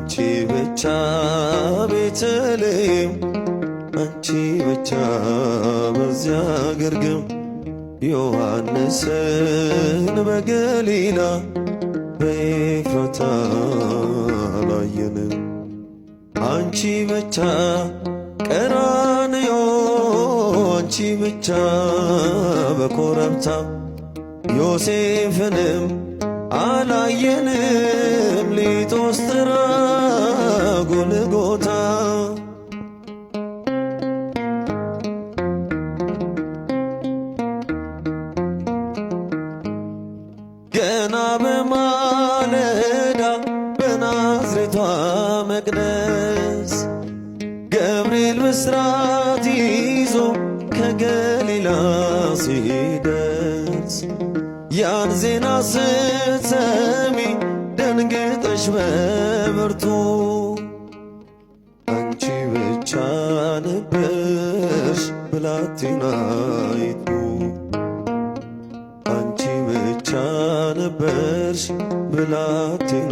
አንቺ ብቻ ቤተልሔም አንቺ ብቻ በዚያ ግርግም ዮሐንስን በገሊላ በኤፍራታ አላየንም። አንቺ ብቻ ቀራንዮ አንቺ ብቻ በኮረብታ ዮሴፍንም አላየንም ሊጦስትራ ጎልጎታ ገና በማለዳ በናዝሬቷ መቅደስ ገብርኤል ብስራት ይዞ ከገሊላ ሲደርስ ያን ዜና ስትሰሚ ደንግጠሽ በብርቱ አንቺ ብቻ ነበርሽ ብላቴናይቱ አንቺ ብቻ ነበርሽ ብላቴናይቱ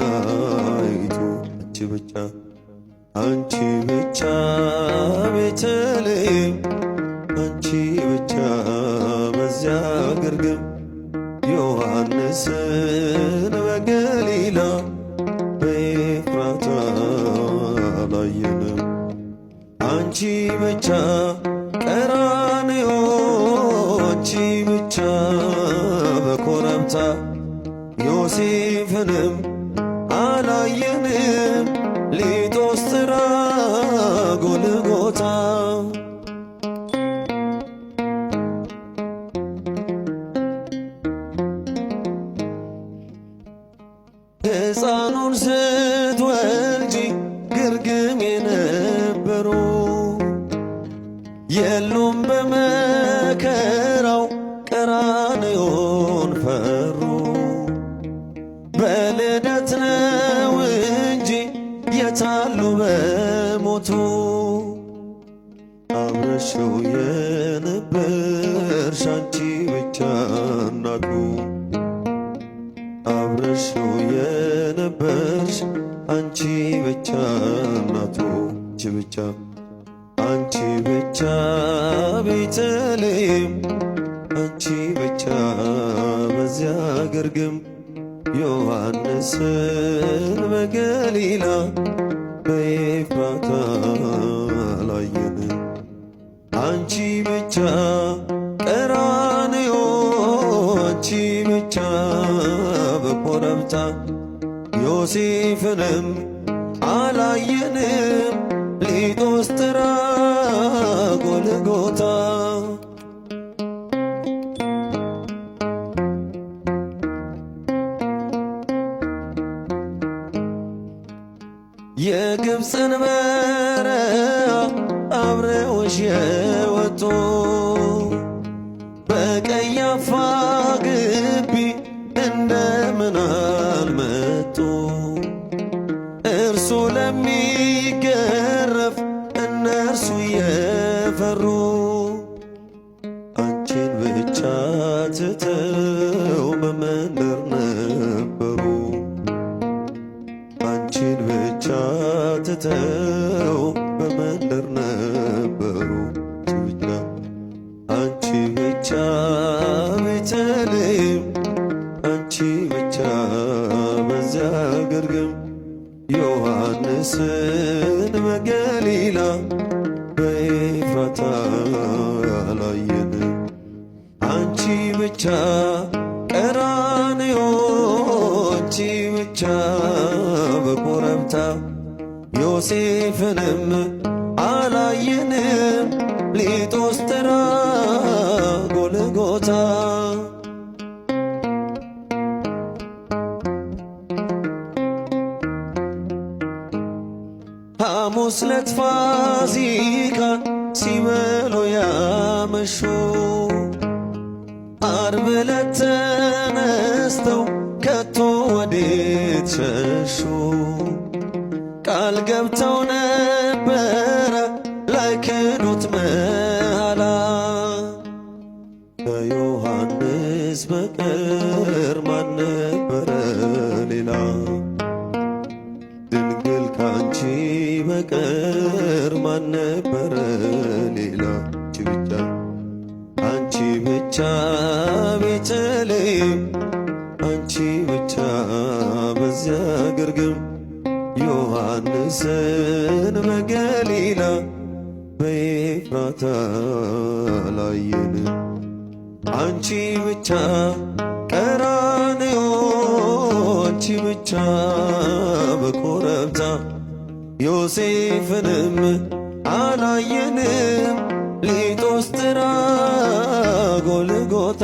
አንቺ ብቻ ቤተልሔም አንቺ ብቻ በዚያ ግርግም ዮሐንስን በገሊላ በኤፍራታ አላየንም። አንቺ ብቻ ቀራንዮ አንቺ ብቻ በኮረብታ ዮሴፍንም አላየንም ሊጦስትራ ጎልጎታ ሕፃኑን ስትወልጂ ግርግም የነበሩ የሉም በመከራው ቀራንዮን ፈሩ። በልደት ነው እንጂ የታሉ በሞቱ አብረሽው የነበርሽ አንቺ ብቻ እናቱ አብረሽው የነበርሽ አንቺ ብቻ እናቱ አንቺ ብቻ ቤተልሔም አንቺ ብቻ በዚያ ግርግም ዮሐንስን በገሊላ በኤፍራታ አላየንም። አንቺ ብቻ ቀራንዮ አንቺ ብቻ በኮረብታ ዮሴፍንም አላየንም ሊጦስትራ ጎልጎታ የግብፅን በረሃ አብረውሽ የወጡ በቀያፋ ግቢ እንደምን አልመጡ እርሱ ለሚገረፍ እነርሱ የፈሩ አንቺን ብቻ ትተው በመንደር ነበሩ አንቺን ብቻ ትተው በመንደር ነበሩ አንቺ ብቻ ቤተልሔም አንቺ ብቻ በዚያ ግርግም ዮሐንስን በገሊላ በኤፍራታ አላየንም። አንቺ ብቻ ቀራንዮ አንቺ ብቻ በኮረብታ ዮሴፍንም አላየንም ሊጦስትራ ጎልጎታ ሐሙስ ዕለት ፋሲካ ሲበሉ ያመሹ ዓርብ ዕለት ተነስተው ከቶ ወዴት ሸሹ? ቃል ገብተው ነበረ ላይክዱት መሐላ ከዮሐንስ በቀር ማን ነበረ ሌላ? ድንግል በቀር ማን ነበረ ሌላ? አንቺ ብቻ ቤተልሔም፣ አንቺ ብቻ በዚያ ግርግም ዮሐንስን በገሊላ በኤፍራታ ላየን። አንቺ ብቻ ቀራንዮ፣ አንቺ ብቻ በኮረብታ ዮሴፍንም አላየንም ሊጦስትራ ጎልጎታ።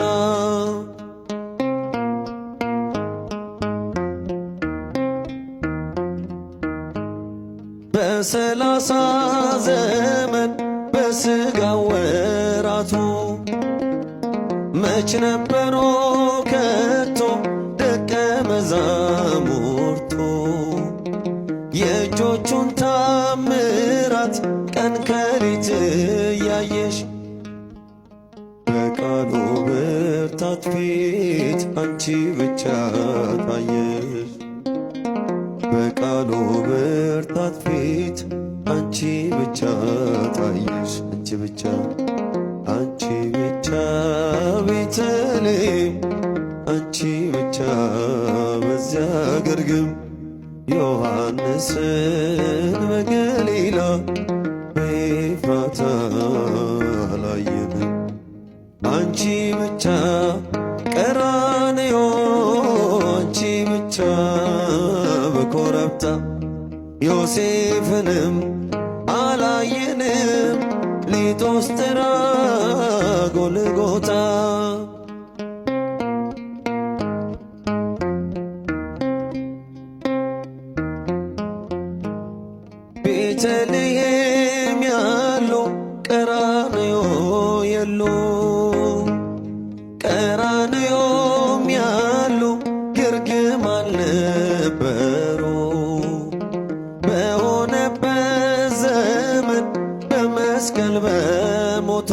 በ30 ዘመን በሥጋ ወራቱ መች ነበሮ ከቶ ደቀ መዛሙርቱ የእጆቹን ታምራት ቀን ከሌት እያየሽ በቃሉ ብርታት ፊት አንቺ ብቻ ታየሽ። በቃሉ ብርታት ፊት አንቺ ብቻ ታየሽ። አንቺ ብቻ አንቺ ብቻ ቤተልሔም፣ አንቺ ብቻ በዚያ ግርግም ዮሐንስን በገሊላ በኤፍራታ ላየን። አንቺ ብቻ ቀራንዮ፣ አንቺ ብቻ በኮረብታ ዮሴፍንም አላየንም ሊጦስትራ ጎልጎታ። ቤተልሔም ያሉ ቀራንዮ የሉ፣ ቀራንዮም ያሉ ግርግም አልነበሩ። በሆነበት ዘመን በመስቀል በሞቶ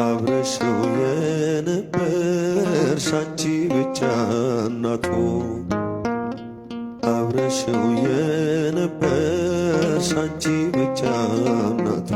አብረሽው የነበርሽ አንቺ ብቻ እናቱ፣ አብረሽው የነበርሽ አንቺ ብቻ እናቱ